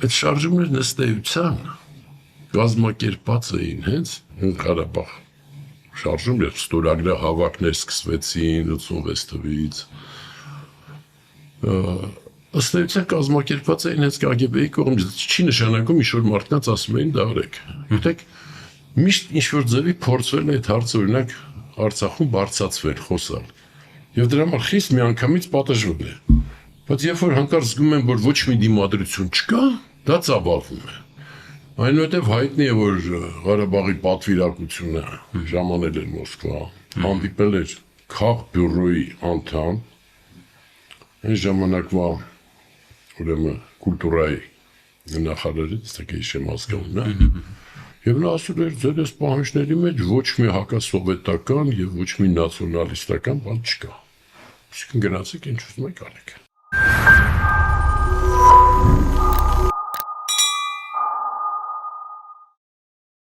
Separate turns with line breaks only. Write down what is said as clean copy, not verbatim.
այդ շարժումներն ըստ էության կազմակերպած էին հենց Ղարաբաղ շարժում, երբ ստորագրա հավաքներ սկսվեցին 86 թվականից, ըստ էության կազմակերպված էին հենց KGB-ի կողմից, չի նշանակում ինչ-որ մարդկանց ասում էին դա արեք։ Գիտեք, միշտ ինչ-որ ձևի փորձվել է այդ հարցը, օրինակ, Արցախում բարձրացվել, խոսալ։ Եվ դրա համար խիստ միանգամից պատժվել է։ Բայց երբ որ հանկարծ զգում են, որ ոչ մի դիմադրություն չկա, դա ծավալվում է։ Այնուհետև հայտնի է, որ Ղարաբաղի պատվիրակությունը ժամանել էր Մոսկվա, հանդիպել էր Քաղ բյուրոյի անդամ, այն ժամանակվա ուրեմն կուլտուրայի նախարարը, ցտակի շեմ հասկանում, եւ նա ասում էր, ձեր այս պահանջների մեջ ոչ մի հակասովետական եւ ոչ մի նացիոնալիստական բան չկա։ Իսկ գնացեք ինչ ուզում եք արեք։